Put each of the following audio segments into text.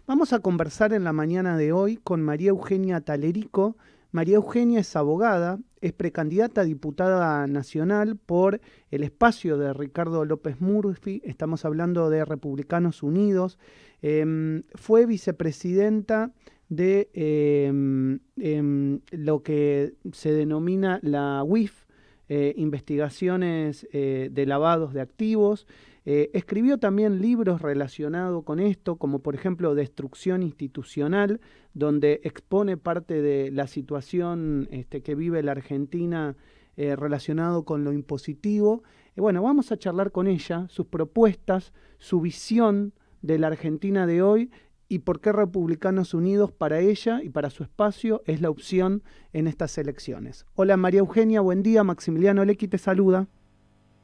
Vamos a conversar en la mañana de hoy con María Eugenia Talerico. María Eugenia es abogada, es precandidata a diputada nacional por el espacio de Ricardo López Murphy. Estamos hablando de Republicanos Unidos. Fue vicepresidenta de lo que se denomina la UIF, investigaciones de lavados de activos. Escribió también libros relacionados con esto, como por ejemplo Destrucción Institucional, donde expone parte de la situación que vive la Argentina relacionado con lo impositivo. Bueno, vamos a charlar con ella, sus propuestas, su visión de la Argentina de hoy y por qué Republicanos Unidos para ella y para su espacio es la opción en estas elecciones. Hola María Eugenia, buen día. Maximiliano Lecky te saluda.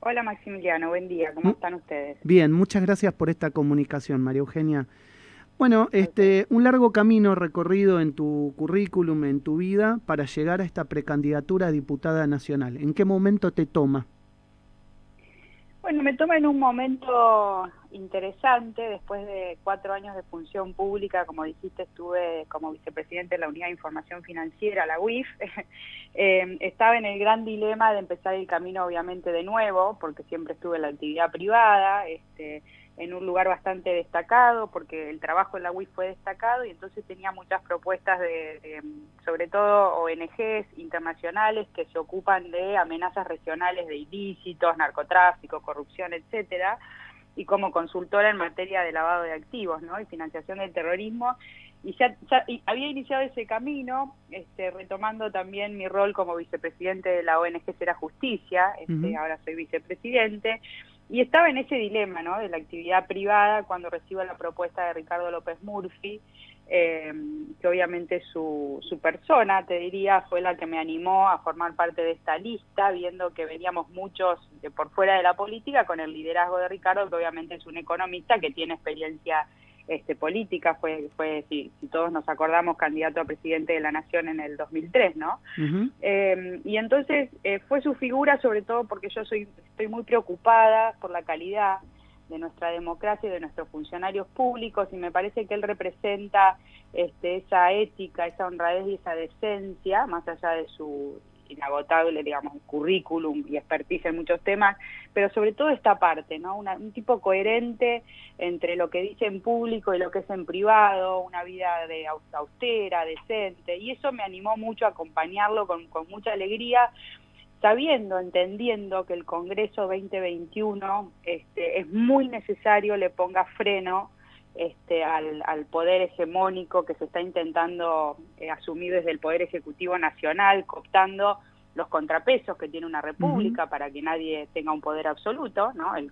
Hola Maximiliano, buen día, ¿cómo están ustedes? Bien, muchas gracias por esta comunicación, María Eugenia. Bueno, A ustedes. un largo camino recorrido en tu currículum, en tu vida, para llegar a esta precandidatura a diputada nacional. ¿En qué momento te toma? Bueno, me toma en un momento interesante, después de 4 años de función pública, como dijiste, estuve como vicepresidente de la Unidad de Información Financiera, la UIF. Estaba en el gran dilema de empezar el camino, obviamente, de nuevo, porque siempre estuve en la actividad privada, en un lugar bastante destacado, porque el trabajo en la UIF fue destacado, y entonces tenía muchas propuestas sobre todo ONGs internacionales que se ocupan de amenazas regionales de ilícitos, narcotráfico, corrupción, etcétera, y como consultora en materia de lavado de activos, ¿no? Y financiación del terrorismo, y y había iniciado ese camino, retomando también mi rol como vicepresidente de la ONG Será Justicia, Ujú. ahora soy vicepresidente, y estaba en ese dilema, ¿no?, de la actividad privada cuando recibo la propuesta de Ricardo López Murphy, que obviamente su persona, te diría, fue la que me animó a formar parte de esta lista, viendo que veníamos muchos de por fuera de la política con el liderazgo de Ricardo, que obviamente es un economista que tiene experiencia política, fue si todos nos acordamos, candidato a presidente de la Nación en el 2003, ¿no? Ujú. Y entonces fue su figura, sobre todo porque yo estoy muy preocupada por la calidad de nuestra democracia y de nuestros funcionarios públicos, y me parece que él representa esa ética, esa honradez y esa decencia, más allá de su inagotable, digamos, currículum y expertise en muchos temas, pero sobre todo esta parte, ¿no? Un tipo coherente entre lo que dice en público y lo que es en privado, una vida austera, decente, y eso me animó mucho a acompañarlo con mucha alegría, sabiendo, entendiendo que el Congreso 2021 es muy necesario le ponga freno al poder hegemónico que se está intentando asumir desde el Poder Ejecutivo Nacional, cooptando los contrapesos que tiene una Ujú. república para que nadie tenga un poder absoluto, ¿no? El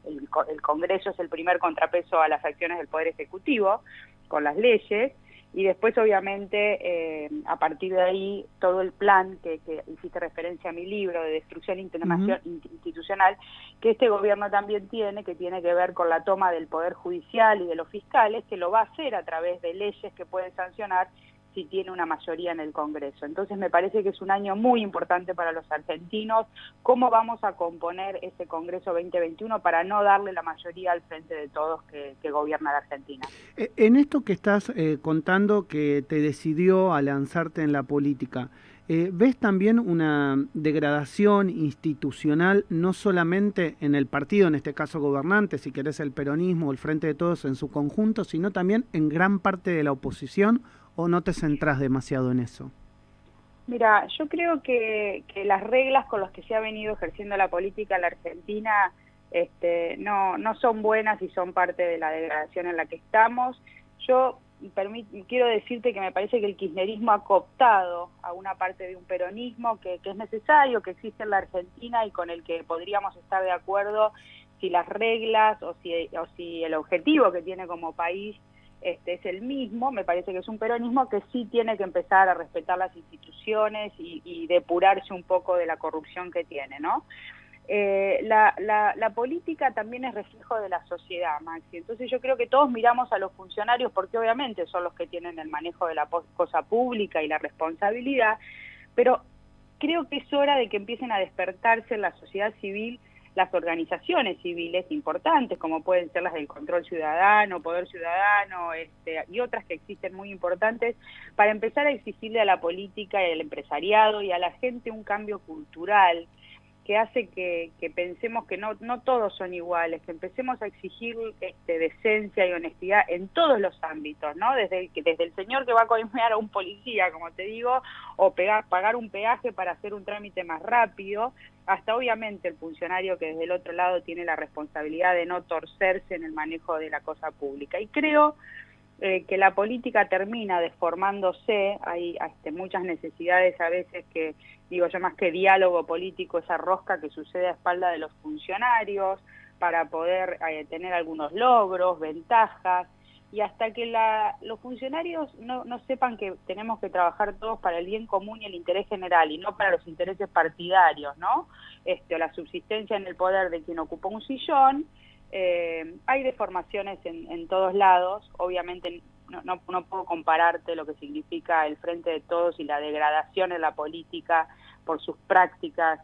Congreso es el primer contrapeso a las acciones del Poder Ejecutivo con las leyes, y después obviamente a partir de ahí todo el plan que hiciste referencia a mi libro de destrucción Ujú. institucional que este gobierno también tiene, que tiene que ver con la toma del poder judicial y de los fiscales, que lo va a hacer a través de leyes que pueden sancionar si tiene una mayoría en el Congreso. Entonces me parece que es un año muy importante para los argentinos. ¿Cómo vamos a componer ese Congreso 2021 para no darle la mayoría al frente de todos que gobierna la Argentina? En esto que estás contando que te decidió a lanzarte en la política, ¿ves también una degradación institucional, no solamente en el partido, en este caso gobernante, si querés el peronismo o el Frente de Todos en su conjunto, sino también en gran parte de la oposición, o no te centrás demasiado en eso? Mira, yo creo que las reglas con las que se ha venido ejerciendo la política en la Argentina no son buenas y son parte de la degradación en la que estamos. Yo quiero decirte que me parece que el kirchnerismo ha cooptado a una parte de un peronismo que es necesario, que existe en la Argentina y con el que podríamos estar de acuerdo si las reglas o si el objetivo que tiene como país es el mismo. Me parece que es un peronismo que sí tiene que empezar a respetar las instituciones y depurarse un poco de la corrupción que tiene, ¿no? La política también es reflejo de la sociedad, Maxi. Entonces yo creo que todos miramos a los funcionarios porque obviamente son los que tienen el manejo de la cosa pública y la responsabilidad, pero creo que es hora de que empiecen a despertarse en la sociedad civil las organizaciones civiles importantes, como pueden ser las del control ciudadano, poder ciudadano, y otras que existen muy importantes, para empezar a exigirle a la política y al empresariado y a la gente un cambio cultural que hace que pensemos que no todos son iguales, que empecemos a exigir decencia y honestidad en todos los ámbitos, ¿no? Desde el señor que va a coimear a un policía, como te digo, o pagar un peaje para hacer un trámite más rápido, hasta obviamente el funcionario que desde el otro lado tiene la responsabilidad de no torcerse en el manejo de la cosa pública. Y creo que la política termina deformándose, hay muchas necesidades a veces que, digo yo, más que diálogo político, esa rosca que sucede a espalda de los funcionarios para poder tener algunos logros, ventajas, y hasta que los funcionarios no sepan que tenemos que trabajar todos para el bien común y el interés general, y no para los intereses partidarios, ¿no? O la subsistencia en el poder de quien ocupó un sillón. Hay deformaciones en todos lados, obviamente no puedo compararte lo que significa el Frente de Todos y la degradación en la política por sus prácticas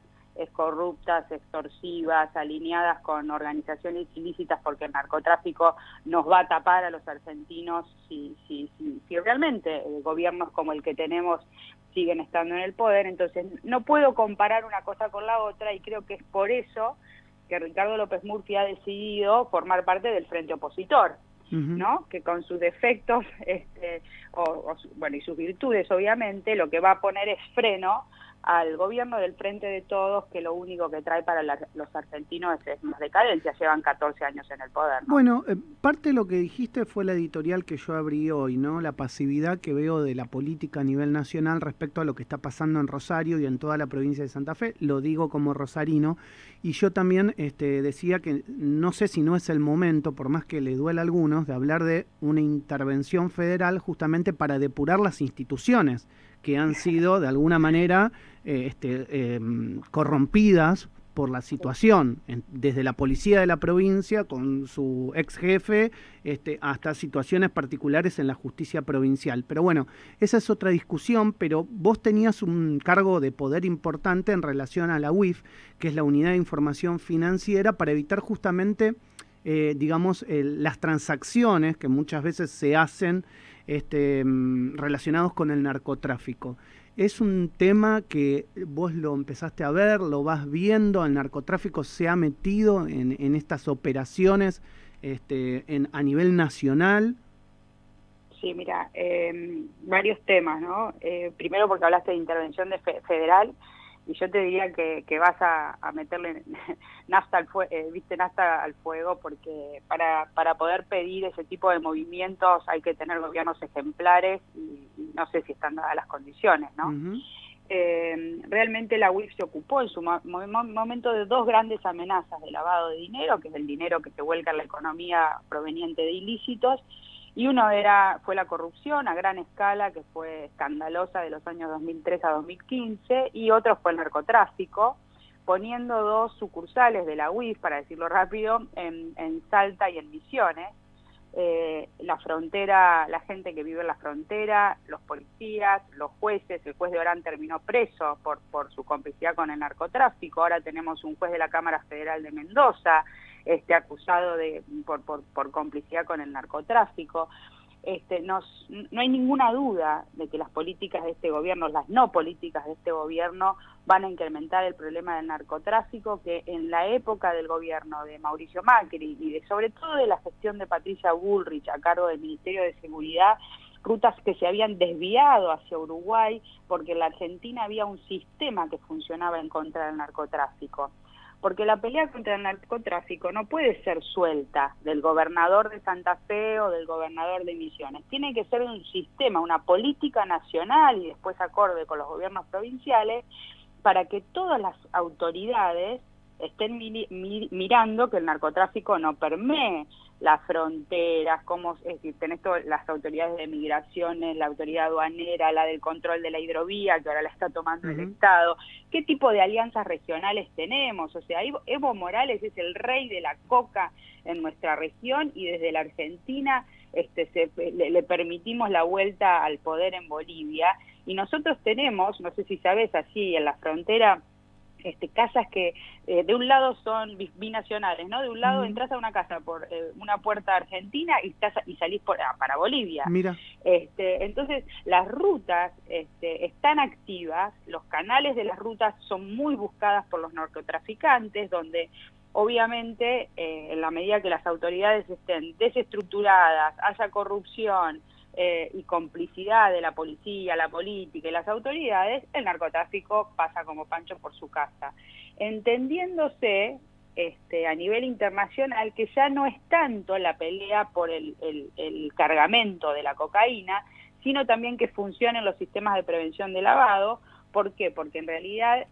corruptas, extorsivas, alineadas con organizaciones ilícitas, porque el narcotráfico nos va a tapar a los argentinos si realmente gobiernos como el que tenemos siguen estando en el poder. Entonces no puedo comparar una cosa con la otra, y creo que es por eso que Ricardo López Murphy ha decidido formar parte del frente opositor, ¿no? Que con sus defectos y sus virtudes, obviamente, lo que va a poner es freno al gobierno del Frente de Todos, que lo único que trae para los argentinos es más decadencia. Llevan 14 años en el poder, ¿no? Bueno, parte de lo que dijiste fue la editorial que yo abrí hoy, ¿no? La pasividad que veo de la política a nivel nacional respecto a lo que está pasando en Rosario y en toda la provincia de Santa Fe. Lo digo como rosarino. Y yo también decía que no sé si no es el momento, por más que le duela a algunos, de hablar de una intervención federal justamente para depurar las instituciones que han sido de alguna manera corrompidas por la situación, desde la policía de la provincia con su ex jefe hasta situaciones particulares en la justicia provincial. Pero bueno, esa es otra discusión, pero vos tenías un cargo de poder importante en relación a la UIF, que es la Unidad de Información Financiera, para evitar justamente, las transacciones que muchas veces se hacen relacionados con el narcotráfico. Es un tema que vos lo empezaste a ver, lo vas viendo, el narcotráfico se ha metido en estas operaciones a nivel nacional. Sí, mira, varios temas, ¿no? Primero porque hablaste de intervención federal, y yo te diría que vas a meterle nafta al fuego, porque para poder pedir ese tipo de movimientos hay que tener gobiernos ejemplares, y no sé si están dadas las condiciones, ¿no? Realmente la UIF se ocupó en su momento de dos grandes amenazas de lavado de dinero, que es el dinero que se vuelca en la economía proveniente de ilícitos, y uno fue la corrupción a gran escala, que fue escandalosa de los años 2003 a 2015, y otro fue el narcotráfico, poniendo dos sucursales de la UIF, para decirlo rápido, en Salta y en Misiones. La frontera, la gente que vive en la frontera, los policías, los jueces. El juez de Orán terminó preso por su complicidad con el narcotráfico. Ahora tenemos un juez de la Cámara Federal de Mendoza acusado por complicidad con el narcotráfico. No hay ninguna duda de que las políticas de este gobierno, las no políticas de este gobierno, van a incrementar el problema del narcotráfico, que en la época del gobierno de Mauricio Macri y sobre todo de la gestión de Patricia Bullrich a cargo del Ministerio de Seguridad, rutas que se habían desviado hacia Uruguay, porque en la Argentina había un sistema que funcionaba en contra del narcotráfico. Porque la pelea contra el narcotráfico no puede ser suelta del gobernador de Santa Fe o del gobernador de Misiones. Tiene que ser un sistema, una política nacional y después acorde con los gobiernos provinciales, para que todas las autoridades estén mirando que el narcotráfico no permee las fronteras, es decir, tenés las autoridades de migraciones, la autoridad aduanera, la del control de la hidrovía, que ahora la está tomando el Estado. ¿Qué tipo de alianzas regionales tenemos? O sea, Evo Morales es el rey de la coca en nuestra región, y desde la Argentina le permitimos la vuelta al poder en Bolivia, y nosotros tenemos, no sé si sabes, así en la frontera casas que de un lado son binacionales, ¿no? De un lado entras a una casa por una puerta argentina y salís para Bolivia. Mira. Entonces, las rutas están activas, los canales de las rutas son muy buscadas por los narcotraficantes, donde obviamente en la medida que las autoridades estén desestructuradas, haya corrupción, y complicidad de la policía, la política y las autoridades, el narcotráfico pasa como Pancho por su casa. Entendiéndose a nivel internacional que ya no es tanto la pelea por el cargamento de la cocaína, sino también que funcionen los sistemas de prevención de lavado. ¿Por qué? Porque en realidad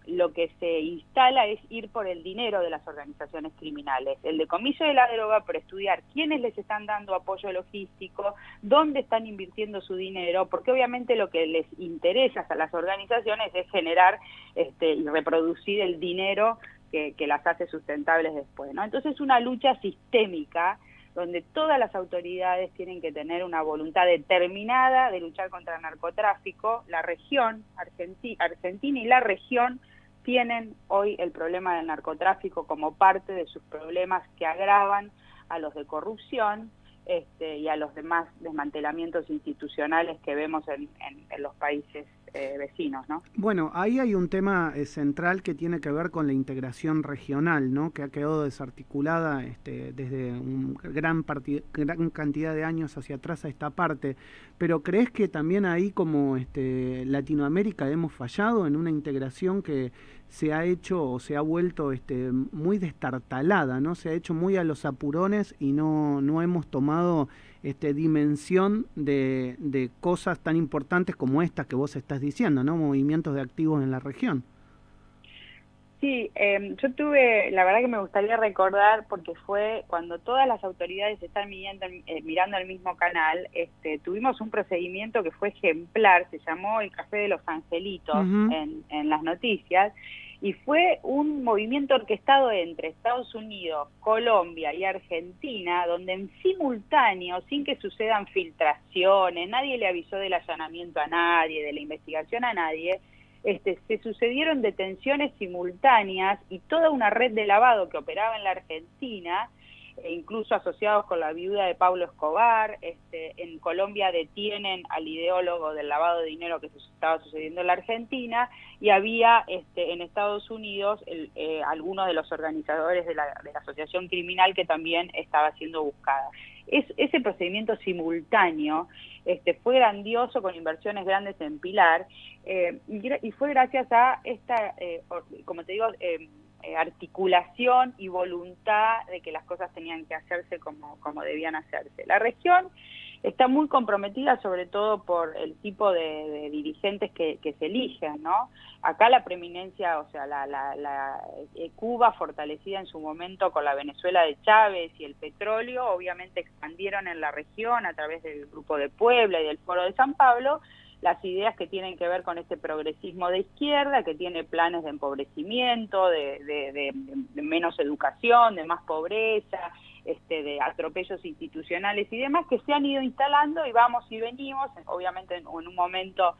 lo que se instala es ir por el dinero de las organizaciones criminales, el decomiso de la droga, por estudiar quiénes les están dando apoyo logístico, dónde están invirtiendo su dinero, porque obviamente lo que les interesa a las organizaciones es generar y reproducir el dinero que las hace sustentables después, ¿no? Entonces es una lucha sistémica donde todas las autoridades tienen que tener una voluntad determinada de luchar contra el narcotráfico. La región, Argentina y la región tienen hoy el problema del narcotráfico como parte de sus problemas que agravan a los de corrupción y a los demás desmantelamientos institucionales que vemos en los países vecinos, ¿no? Bueno, ahí hay un tema central que tiene que ver con la integración regional, ¿no? Que ha quedado desarticulada desde gran cantidad de años hacia atrás a esta parte. Pero ¿crees que también ahí como Latinoamérica hemos fallado en una integración que se ha hecho o se ha vuelto muy destartalada, ¿no? Se ha hecho muy a los apurones y no hemos tomado dimensión de cosas tan importantes como estas que vos estás diciendo, ¿no? Movimientos de activos en la región. Sí, yo la verdad que me gustaría recordar, porque fue cuando todas las autoridades están mirando el mismo canal, tuvimos un procedimiento que fue ejemplar, se llamó el Café de los Angelitos en las noticias, y fue un movimiento orquestado entre Estados Unidos, Colombia y Argentina, donde en simultáneo, sin que sucedan filtraciones, nadie le avisó del allanamiento a nadie, de la investigación a nadie, se sucedieron detenciones simultáneas y toda una red de lavado que operaba en la Argentina, incluso asociados con la viuda de Pablo Escobar. En Colombia detienen al ideólogo del lavado de dinero que se estaba sucediendo en la Argentina, y había en Estados Unidos algunos de los organizadores de la asociación criminal que también estaba siendo buscada. Ese procedimiento simultáneo fue grandioso, con inversiones grandes en Pilar, y fue gracias a esta, como te digo, articulación y voluntad de que las cosas tenían que hacerse como debían hacerse. La región está muy comprometida, sobre todo por el tipo de dirigentes que se eligen, ¿no? Acá la preeminencia, o sea, Cuba, fortalecida en su momento con la Venezuela de Chávez y el petróleo, obviamente expandieron en la región a través del Grupo de Puebla y del Foro de San Pablo las ideas que tienen que ver con este progresismo de izquierda, que tiene planes de empobrecimiento, de menos educación, de más pobreza, de atropellos institucionales y demás, que se han ido instalando y vamos y venimos. Obviamente en un momento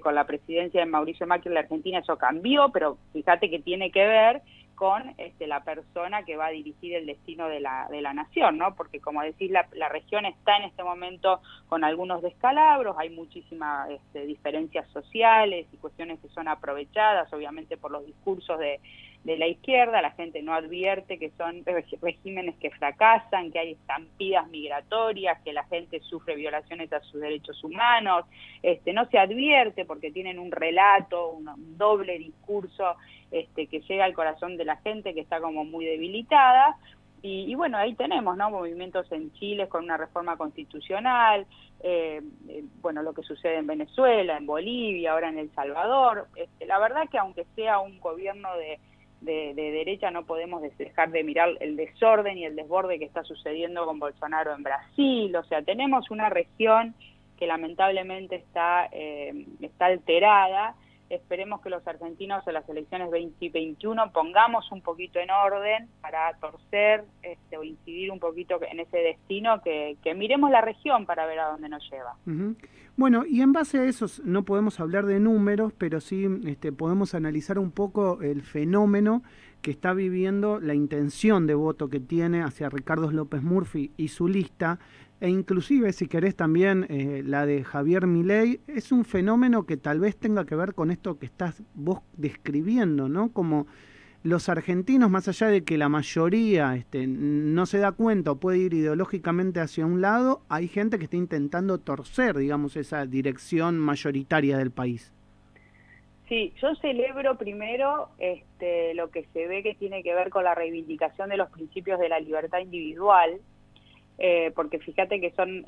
con la presidencia de Mauricio Macri en la Argentina eso cambió, pero fíjate que tiene que ver con la persona que va a dirigir el destino de la nación, ¿no? Porque como decís, la región está en este momento con algunos descalabros, hay muchísimas diferencias sociales y cuestiones que son aprovechadas, obviamente, por los discursos de la izquierda. La gente no advierte que son regímenes que fracasan, que hay estampidas migratorias, que la gente sufre violaciones a sus derechos humanos. No se advierte porque tienen un relato, un doble discurso que llega al corazón de la gente, que está como muy debilitada. Y bueno, ahí tenemos, ¿no?, movimientos en Chile con una reforma constitucional, bueno, lo que sucede en Venezuela, en Bolivia, ahora en El Salvador. La verdad que aunque sea un gobierno de derecha, no podemos dejar de mirar el desorden y el desborde que está sucediendo con Bolsonaro en Brasil. O sea, tenemos una región que lamentablemente está alterada, esperemos que los argentinos en las elecciones 2021 pongamos un poquito en orden para torcer o incidir un poquito en ese destino, que miremos la región para ver a dónde nos lleva. Bueno, y en base a eso no podemos hablar de números, pero sí podemos analizar un poco el fenómeno que está viviendo la intención de voto que tiene hacia Ricardo López Murphy y su lista, e inclusive, si querés, también la de Javier Milei. Es un fenómeno que tal vez tenga que ver con esto que estás vos describiendo, ¿no? Como los argentinos, más allá de que la mayoría no se da cuenta o puede ir ideológicamente hacia un lado, hay gente que está intentando torcer, digamos, esa dirección mayoritaria del país. Sí, yo celebro primero lo que se ve que tiene que ver con la reivindicación de los principios de la libertad individual, porque fíjate que son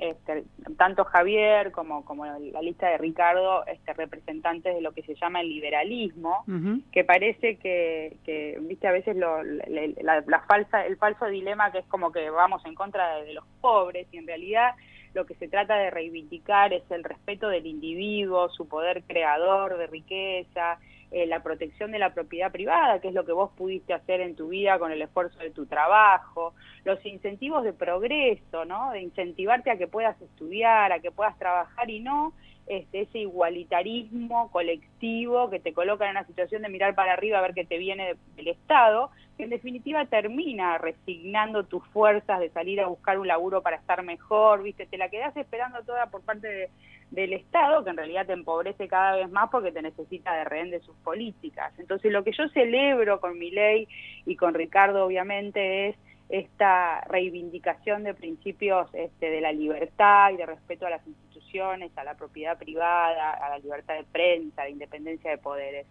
tanto Javier como la lista de Ricardo representantes de lo que se llama el liberalismo, que parece que viste a veces el falso dilema, que es como que vamos en contra de los pobres, y en realidad lo que se trata de reivindicar es el respeto del individuo, su poder creador de riqueza, la protección de la propiedad privada, que es lo que vos pudiste hacer en tu vida con el esfuerzo de tu trabajo, los incentivos de progreso, ¿no? De incentivarte a que puedas estudiar, a que puedas trabajar, y no ese igualitarismo colectivo que te coloca en una situación de mirar para arriba a ver qué te viene del Estado, que en definitiva termina resignando tus fuerzas de salir a buscar un laburo para estar mejor, ¿viste? Te la quedás esperando toda por parte del Estado, que en realidad te empobrece cada vez más porque te necesita de rehén de sus políticas. Entonces, lo que yo celebro con Milei y con Ricardo, obviamente, es esta reivindicación de principios de la libertad y de respeto a las instituciones, a la propiedad privada, a la libertad de prensa, a la independencia de poderes.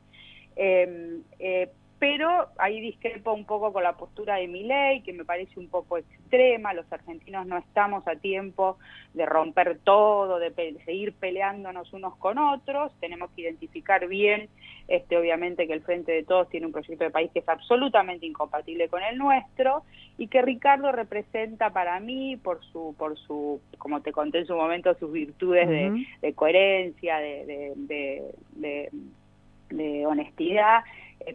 Pero ahí discrepo un poco con la postura de Milei, que me parece un poco extrema. Los argentinos no estamos a tiempo de romper todo, de seguir peleándonos unos con otros. Tenemos que identificar bien, obviamente, que el Frente de Todos tiene un proyecto de país que es absolutamente incompatible con el nuestro, y que Ricardo representa para mí, por su, como te conté en su momento, sus virtudes de coherencia, de honestidad,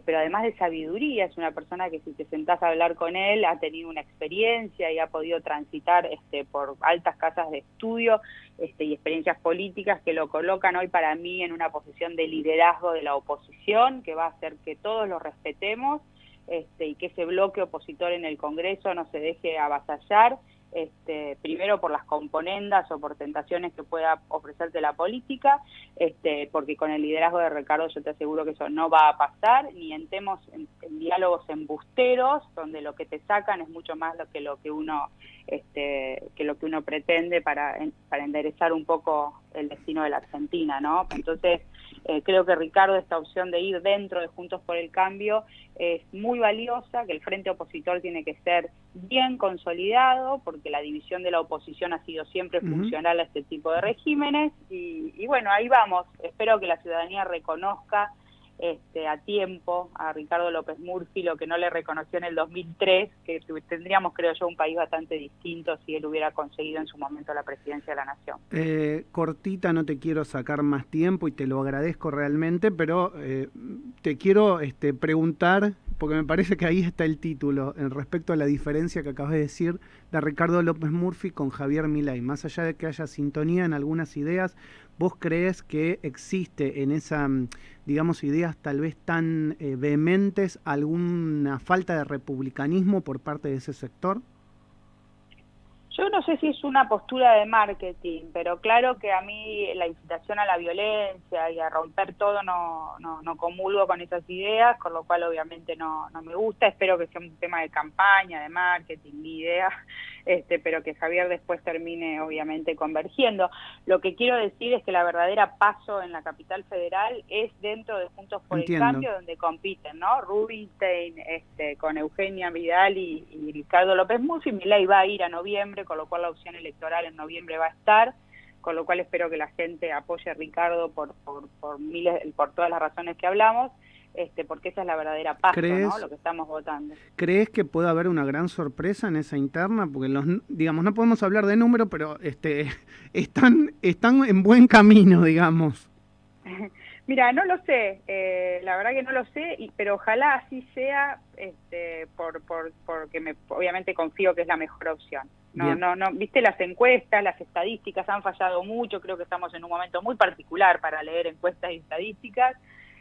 pero además de sabiduría. Es una persona que, si te sentás a hablar con él, ha tenido una experiencia y ha podido transitar por altas casas de estudio y experiencias políticas que lo colocan hoy para mí en una posición de liderazgo de la oposición, que va a hacer que todos lo respetemos y que ese bloque opositor en el Congreso no se deje avasallar, primero por las componendas o por tentaciones que pueda ofrecerte la política, porque con el liderazgo de Ricardo yo te aseguro que eso no va a pasar, ni entremos en diálogos embusteros donde lo que te sacan es mucho más que lo que uno pretende para enderezar un poco el destino de la Argentina, ¿no? Entonces creo que Ricardo, esta opción de ir dentro de Juntos por el Cambio es muy valiosa, que el frente opositor tiene que ser bien consolidado, porque la división de la oposición ha sido siempre funcional a este tipo de regímenes, y bueno, ahí vamos. Espero que la ciudadanía reconozca a tiempo a Ricardo López Murphy lo que no le reconoció en el 2003, que tendríamos, creo yo, un país bastante distinto si él hubiera conseguido en su momento la presidencia de la nación. Cortita, no te quiero sacar más tiempo y te lo agradezco realmente, pero te quiero preguntar, porque me parece que ahí está el título, en respecto a la diferencia que acabas de decir de Ricardo López Murphy con Javier Milei. Más allá de que haya sintonía en algunas ideas, ¿vos crees que existe en esa, digamos, ideas tal vez tan vehementes alguna falta de republicanismo por parte de ese sector? Yo no sé si es una postura de marketing, pero claro que a mí la incitación a la violencia y a romper todo no comulgo con esas ideas, con lo cual obviamente no me gusta. Espero que sea un tema de campaña, de marketing, ni idea, pero que Javier después termine obviamente convergiendo. Lo que quiero decir es que la verdadera paso en la capital federal es dentro de Juntos por el Cambio, donde compiten, ¿no? Rubinstein con Eugenia Vidal y Ricardo López Murphy. Milei va a ir a noviembre, con lo cual la opción electoral en noviembre va a estar, con lo cual espero que la gente apoye a Ricardo por todas las razones que hablamos, porque esa es la verdadera paso, ¿no? Lo que estamos votando. ¿Crees que puede haber una gran sorpresa en esa interna? Porque digamos, no podemos hablar de números, pero están en buen camino, digamos. Mira, no lo sé, la verdad que no lo sé, pero ojalá así sea, porque obviamente confío que es la mejor opción. No, Bien. no, no, viste, las encuestas, las estadísticas han fallado mucho, creo que estamos en un momento muy particular para leer encuestas y estadísticas.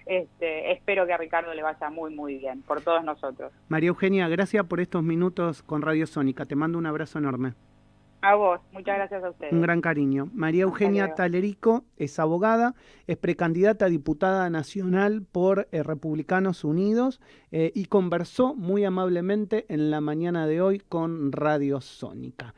Espero que a Ricardo le vaya muy, muy bien, por todos nosotros. María Eugenia, gracias por estos minutos con Radio Sónica. Te mando un abrazo enorme. A vos, muchas gracias a Un ustedes. gran cariño. María Hasta Eugenia luego. Talerico es abogada, es precandidata a diputada nacional por Republicanos Unidos y conversó muy amablemente en la mañana de hoy con Radio Sónica.